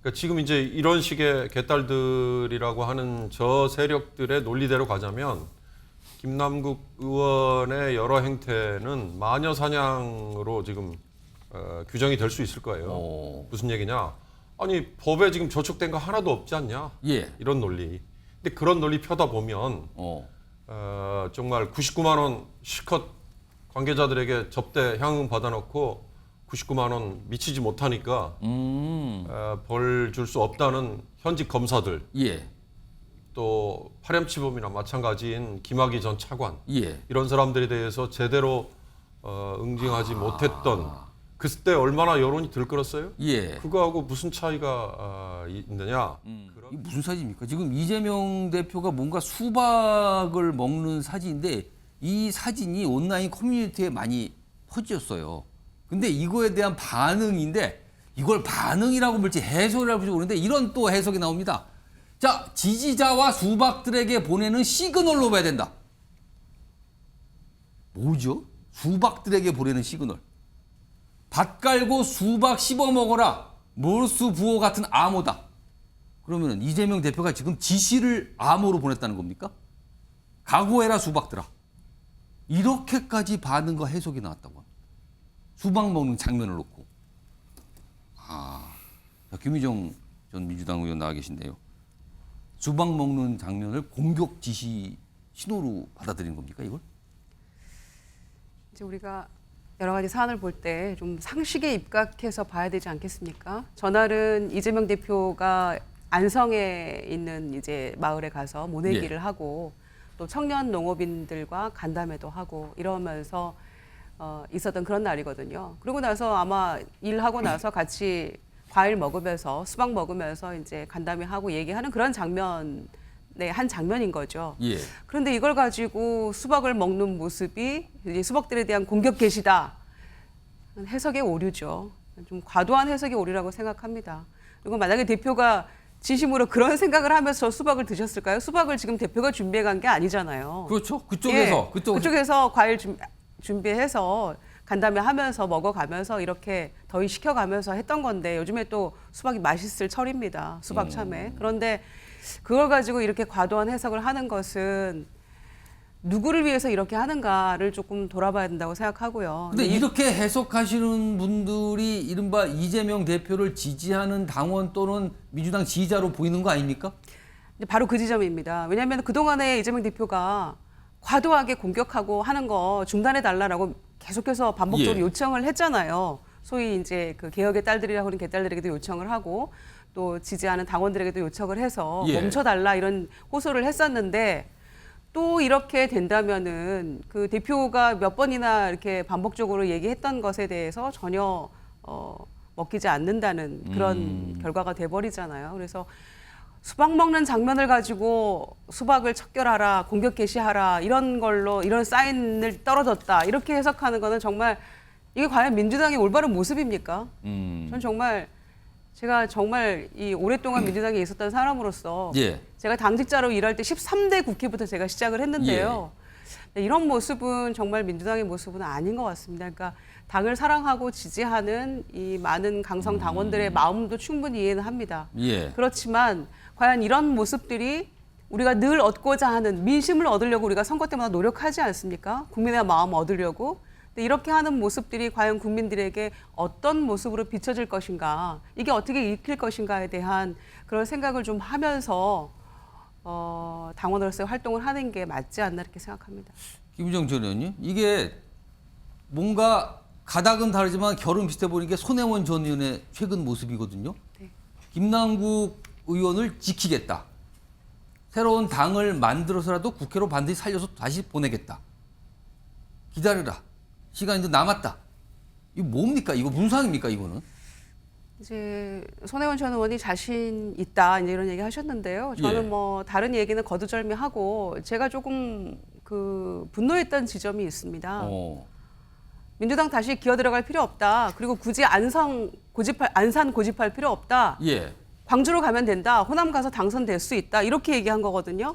그러니까 지금 이제 이런 식의 개딸들이라고 하는 저 세력들의 논리대로 가자면 김남국 의원의 여러 행태는 마녀 사냥으로 지금 규정이 될 수 있을 거예요. 무슨 얘기냐? 아니 법에 지금 저촉된 거 하나도 없지 않냐? 예. 이런 논리. 근데 그런 논리 펴다 보면 정말 99만 원 실컷 관계자들에게 접대 향응 받아놓고 99만 원 미치지 못하니까 벌 줄 수 없다는 현직 검사들, 예. 또 파렴치범이나 마찬가지인 김학의 전 차관, 예. 이런 사람들에 대해서 제대로 응징하지 못했던 그때 얼마나 여론이 들끓었어요? 예. 그거하고 무슨 차이가 있느냐? 이게 무슨 사진입니까? 지금 이재명 대표가 뭔가 수박을 먹는 사진인데 이 사진이 온라인 커뮤니티에 많이 퍼졌어요. 근데 이거에 대한 반응인데 이걸 반응이라고 볼지 해석이라고 볼지 모르는데 이런 또 해석이 나옵니다. 자, 지지자와 수박들에게 보내는 시그널로 봐야 된다. 뭐죠? 수박들에게 보내는 시그널. 밭 깔고 수박 씹어 먹어라. 몰수 부호 같은 암호다. 그러면 이재명 대표가 지금 지시를 암호로 보냈다는 겁니까? 각오해라 수박들아. 이렇게까지 반응과 해석이 나왔다고 합니다. 수박 먹는 장면을 놓고. 김의정 전 민주당 의원 나와 계신데요. 수박 먹는 장면을 공격 지시 신호로 받아들인 겁니까, 이걸? 이제 우리가 여러 가지 사안을 볼 때 좀 상식에 입각해서 봐야 되지 않겠습니까? 전날은 이재명 대표가 안성에 있는 이제 마을에 가서 모내기를 하고 또 청년 농업인들과 간담회도 하고 이러면서 있었던 그런 날이거든요. 그러고 나서 아마 일하고 나서 같이 과일 먹으면서 수박 먹으면서 이제 간담회하고 얘기하는 그런 장면의 한 장면인 거죠. 예. 그런데 이걸 가지고 수박을 먹는 모습이 이제 수박들에 대한 공격 개시다. 해석의 오류죠. 좀 과도한 해석의 오류라고 생각합니다. 그리고 만약에 대표가 진심으로 그런 생각을 하면서 저 수박을 드셨을까요? 수박을 지금 대표가 준비해 간 게 아니잖아요. 그렇죠. 그쪽에서. 예, 그쪽에서 과일 준비해서 간담회 하면서 먹어가면서 이렇게 더위 식혀가면서 했던 건데 요즘에 또 수박이 맛있을 철입니다. 수박 참외. 그런데 그걸 가지고 이렇게 과도한 해석을 하는 것은 누구를 위해서 이렇게 하는가를 조금 돌아봐야 된다고 생각하고요. 근데 이렇게 해석하시는 분들이 이른바 이재명 대표를 지지하는 당원 또는 민주당 지지자로 보이는 거 아닙니까? 바로 그 지점입니다. 왜냐하면 그동안에 이재명 대표가 과도하게 공격하고 하는 거 중단해 달라라고 계속해서 반복적으로 요청을 했잖아요. 소위 이제 그 개혁의 딸들이라고 하는 개딸들에게도 요청을 하고 또 지지하는 당원들에게도 요청을 해서 멈춰 달라 이런 호소를 했었는데 또 이렇게 된다면은 그 대표가 몇 번이나 이렇게 반복적으로 얘기했던 것에 대해서 전혀 먹히지 않는다는 그런 결과가 돼버리잖아요. 그래서 수박 먹는 장면을 가지고 수박을 척결하라, 공격 개시하라 이런 걸로 이런 사인을 떨어졌다 이렇게 해석하는 거는 정말 이게 과연 민주당의 올바른 모습입니까? 전 정말 제가 정말 이 오랫동안 민주당에 있었던 사람으로서 제가 당직자로 일할 때 13대 국회부터 제가 시작을 했는데요. 이런 모습은 정말 민주당의 모습은 아닌 것 같습니다. 그러니까 당을 사랑하고 지지하는 이 많은 강성 당원들의 마음도 충분히 이해는 합니다. 그렇지만 과연 이런 모습들이 우리가 늘 얻고자 하는 민심을 얻으려고 우리가 선거 때마다 노력하지 않습니까? 국민의 마음 얻으려고. 근데 이렇게 하는 모습들이 과연 국민들에게 어떤 모습으로 비춰질 것인가, 이게 어떻게 읽힐 것인가에 대한 그런 생각을 좀 하면서 당원으로서의 활동을 하는 게 맞지 않나 이렇게 생각합니다. 김의정 전 의원님, 이게 뭔가 가닥은 다르지만 결은 비슷해 보이는 게 손혜원 전 의원의 최근 모습이거든요. 네. 김남국 의원을 지키겠다. 새로운 당을 만들어서라도 국회로 반드시 살려서 다시 보내겠다. 기다려라. 시간이 더 남았다. 이거 뭡니까? 이거 무슨 상황입니까? 이거는? 이제 손혜원 전 의원이 자신 있다 이제 이런 얘기 하셨는데요. 저는 뭐 다른 얘기는 거두절미하고 제가 조금 그 분노했던 지점이 있습니다. 민주당 다시 기어 들어갈 필요 없다. 그리고 굳이 안산 고집할 필요 없다. 광주로 가면 된다. 호남 가서 당선될 수 있다. 이렇게 얘기한 거거든요.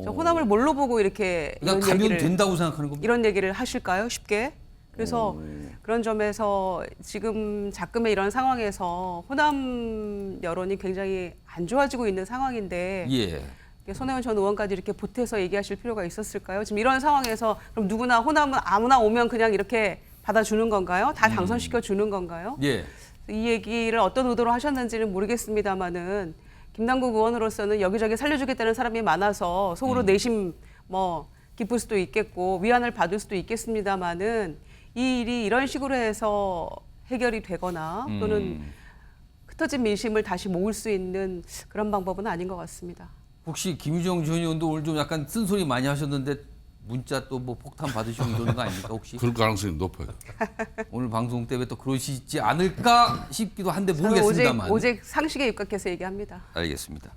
저 호남을 뭘로 보고 이렇게 그러니까 가면 된다고 생각하는 겁니다. 이런 얘기를 하실까요? 쉽게. 그래서 그런 점에서 지금 자금의 이런 상황에서 호남 여론이 굉장히 안 좋아지고 있는 상황인데 예. 손혜원 전 의원까지 이렇게 보태서 얘기하실 필요가 있었을까요? 지금 이런 상황에서 그럼 누구나 호남은 아무나 오면 그냥 이렇게 받아주는 건가요? 다 당선시켜 주는 건가요? 예. 이 얘기를 어떤 의도로 하셨는지는 모르겠습니다만은 김남국 의원으로서는 여기저기 살려주겠다는 사람이 많아서 속으로 내심 뭐 기쁠 수도 있겠고 위안을 받을 수도 있겠습니다만은 이 일이 이런 식으로 해서 해결이 되거나 또는 흩어진 민심을 다시 모을 수 있는 그런 방법은 아닌 것 같습니다. 혹시 김유정 전 의원도 오늘 좀 약간 쓴소리 많이 하셨는데 문자 또 뭐 폭탄 받으시고 이러는 거 아닙니까 혹시? 그럴 가능성이 높아요. 오늘 방송 때문에 또 그러시지 않을까 싶기도 한데 저는 모르겠습니다만. 오직 상식에 입각해서 얘기합니다. 알겠습니다.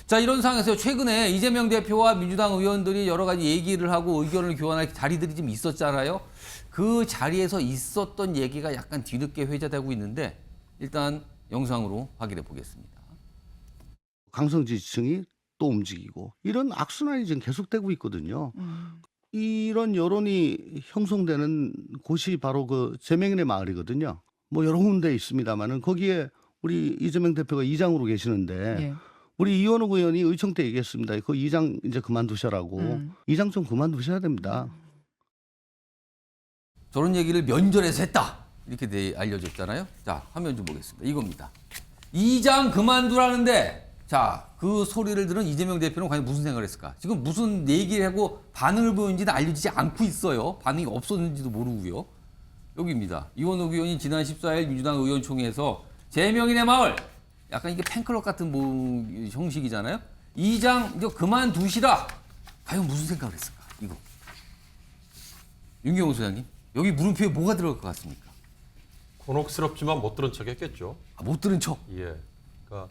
자, 이런 상황에서 최근에 이재명 대표와 민주당 의원들이 여러 가지 얘기를 하고 의견을 교환할 자리들이 좀 있었잖아요. 그 자리에서 있었던 얘기가 약간 뒤늦게 회자되고 있는데 일단 영상으로 확인해 보겠습니다. 강성 지지층이 또 움직이고 이런 악순환이 지금 계속되고 있거든요. 이런 여론이 형성되는 곳이 바로 그 제명인의 마을이거든요. 뭐 여러 군데 있습니다만은 거기에 우리 이재명 대표가 이장으로 계시는데 예. 우리 이원욱 의원이 의총 때 얘기했습니다. 그 이장 이제 그만두셔라고. 이장 좀 그만두셔야 됩니다. 저런 얘기를 면전에서 했다. 이렇게 알려졌잖아요. 자, 화면 좀 보겠습니다. 이겁니다. 이장 그만두라는데 자, 그 소리를 들은 이재명 대표는 과연 무슨 생각을 했을까? 지금 무슨 얘기를 하고 반응을 보였는지는 알려지지 않고 있어요. 반응이 없었는지도 모르고요. 여기입니다. 이원욱 의원이 지난 14일 민주당 의원총회에서 제명인의 마을, 약간 이게 팬클럽 같은 뭐 형식이잖아요. 이장 이제 그만두시라. 과연 무슨 생각을 했을까? 이거. 윤경호 소장님, 여기 물음표에 뭐가 들어갈 것 같습니까? 곤혹스럽지만 못 들은 척했겠죠. 아, 못 들은 척. 예. 그러니까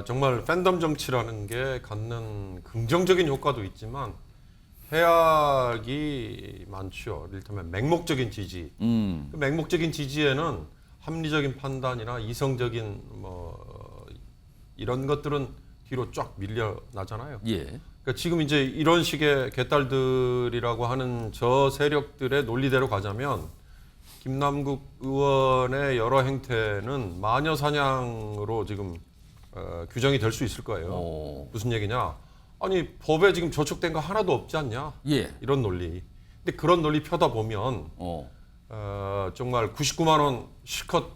정말 팬덤 정치라는 게 갖는 긍정적인 효과도 있지만 해악이 많죠. 이를테면 맹목적인 지지. 그 맹목적인 지지에는 합리적인 판단이나 이성적인 뭐 이런 것들은 뒤로 쫙 밀려나잖아요. 예. 그러니까 지금 이제 이런 식의 개딸들이라고 하는 저 세력들의 논리대로 가자면 김남국 의원의 여러 행태는 마녀 사냥으로 지금 규정이 될 수 있을 거예요. 무슨 얘기냐? 아니 법에 지금 저촉된 거 하나도 없지 않냐? 예. 이런 논리. 근데 그런 논리 펴다 보면 정말 99만 원 실컷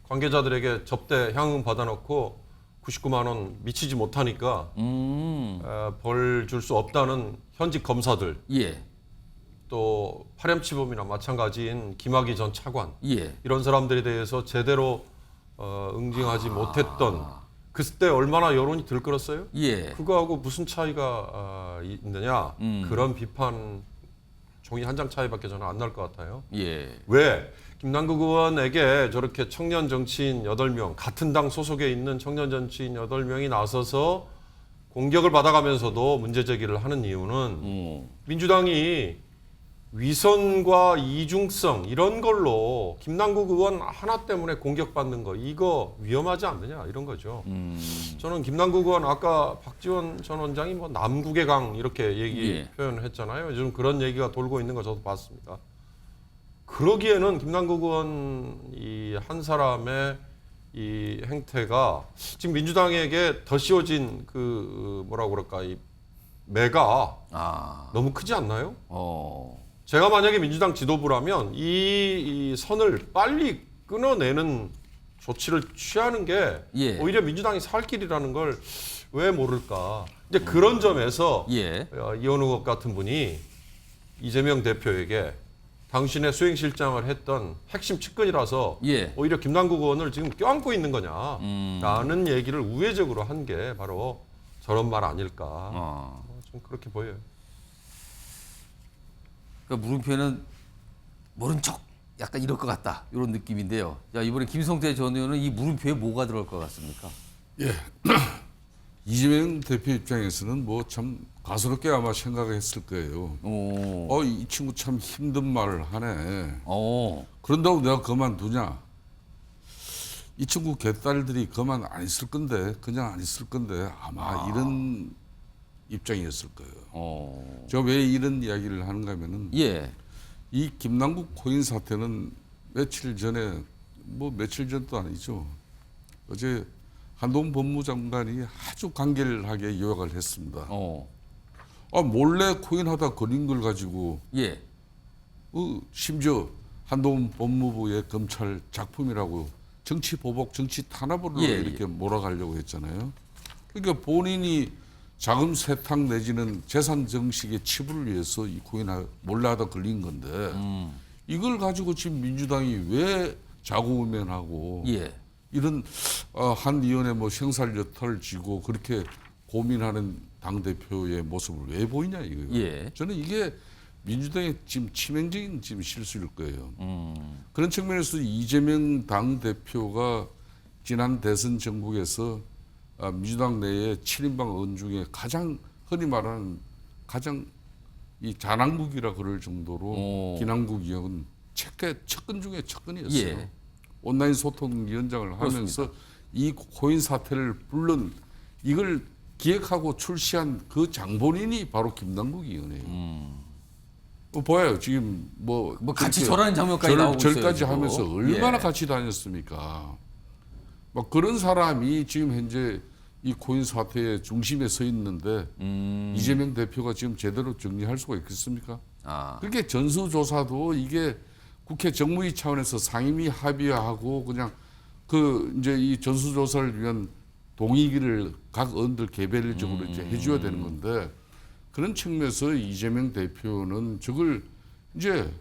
관계자들에게 접대 향응 받아놓고 99만 원 미치지 못하니까 벌 줄 수 없다는 현직 검사들, 예. 또 파렴치범이나 마찬가지인 김학의 전 차관 예. 이런 사람들에 대해서 제대로 응징하지 못했던 그때 얼마나 여론이 들끓었어요? 예. 그거하고 무슨 차이가 있느냐? 그런 비판 종이 한 장 차이밖에 저는 안 날 것 같아요. 예. 왜? 김남국 의원에게 저렇게 청년 정치인 8명, 같은 당 소속에 있는 청년 정치인 8명이 나서서 공격을 받아가면서도 문제 제기를 하는 이유는 민주당이 위선과 이중성 이런 걸로 김남국 의원 하나 때문에 공격받는 거 이거 위험하지 않느냐 이런 거죠. 저는 김남국 의원 아까 박지원 전 원장이 뭐 남국의 강 이렇게 얘기 표현을 했잖아요. 요즘 그런 얘기가 돌고 있는 거 저도 봤습니다. 그러기에는 김남국 의원 이 한 사람의 이 행태가 지금 민주당에게 더 씌워진 그 뭐라고 그럴까 이 매가 너무 크지 않나요? 제가 만약에 민주당 지도부라면 이 선을 빨리 끊어내는 조치를 취하는 게 오히려 민주당이 살 길이라는 걸 왜 모를까. 이제 그런 점에서 이원우 의원 같은 분이 이재명 대표에게 당신의 수행실장을 했던 핵심 측근이라서 오히려 김남국 의원을 지금 껴안고 있는 거냐라는 얘기를 우회적으로 한 게 바로 저런 말 아닐까. 좀 그렇게 보여요. 그러니까 물음표는 모른 척 약간 이럴 것 같다 이런 느낌인데요. 자, 이번에 김성태 전 의원은 이 물음표에 뭐가 들어갈 것 같습니까? 예. 이재명 대표 입장에서는 뭐 참 가소롭게 아마 생각했을 거예요. 이 친구 참 힘든 말을 하네. 그런다고 내가 그만두냐? 이 친구 개딸들이 그만 안 있을 건데, 그냥 안 있을 건데 아마 이런 입장이었을 거예요. 제가 왜 이런 이야기를 하는가 하면은 이 김남국 코인 사태는 며칠 전에 뭐 며칠 전도 아니죠. 어제 한동훈 법무장관이 아주 간결하게 요약을 했습니다. 몰래 코인하다 걸린 걸 가지고 예. 심지어 한동훈 법무부의 검찰 작품이라고 정치 보복, 정치 탄압으로 예, 이렇게 몰아가려고 했잖아요. 그러니까 본인이 자금 세탁 내지는 재산 정식의 치부를 위해서 이 코인 몰래 하다 걸린 건데 이걸 가지고 지금 민주당이 왜 자고우면하고 예. 이런 한 의원의 뭐 생살여탈을 쥐고 그렇게 고민하는 당대표의 모습을 왜 보이냐 이거예요. 예. 저는 이게 민주당의 지금 치명적인 지금 실수일 거예요. 그런 측면에서 이재명 당대표가 지난 대선 정국에서 민주당 내에 7인방 의원 중에 가장 흔히 말하는 가장 이 자남국이라 그럴 정도로 김남국 의원은 측근 중에 측근이었어요. 예. 온라인 소통위원장을 하면서 이 코인 사태를 물론 이걸 기획하고 출시한 그 장본인이 바로 김남국 의원이에요. 보여요. 지금 뭐 같이 그렇게 절하는 장면까지 나오고 있어요. 절까지 지금. 하면서 얼마나 예. 같이 다녔습니까? 막 그런 사람이 지금 현재 이 코인 사태의 중심에 서 있는데 이재명 대표가 지금 제대로 정리할 수가 있겠습니까? 그렇게 전수조사도 이게 국회 정무위 차원에서 상임위 합의하고 그냥 그 이제 이 전수조사를 위한 동의기를 각 의원들 개별적으로 이제 해줘야 되는 건데 그런 측면에서 이재명 대표는 저걸 이제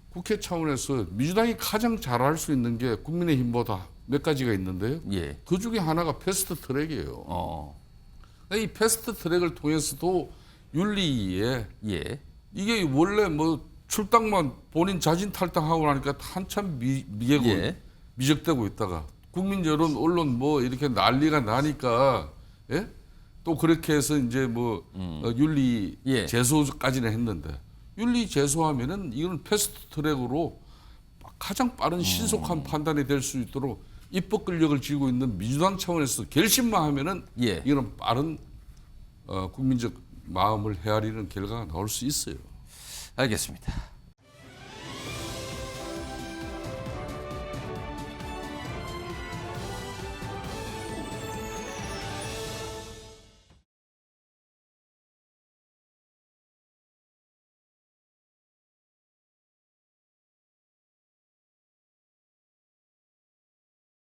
국회 차원에서 민주당이 가장 잘할 수 있는 게 국민의힘보다 몇 가지가 있는데요. 예. 그 중에 하나가 패스트 트랙이에요. 이 패스트 트랙을 통해서도 윤리에 예. 이게 원래 뭐 출당만 본인 자진 탈당하고 나니까 한참 미개고 예. 미적되고 있다가 국민 여론 언론 뭐 이렇게 난리가 나니까 예? 또 그렇게 해서 이제 뭐 윤리 예. 제소까지는 했는데 윤리 제소하면은 이건 패스트 트랙으로 가장 빠른 신속한 판단이 될 수 있도록 입법 권력을 쥐고 있는 민주당 차원에서 결심만 하면은 예. 이거는 빠른 국민적 마음을 헤아리는 결과가 나올 수 있어요. 알겠습니다.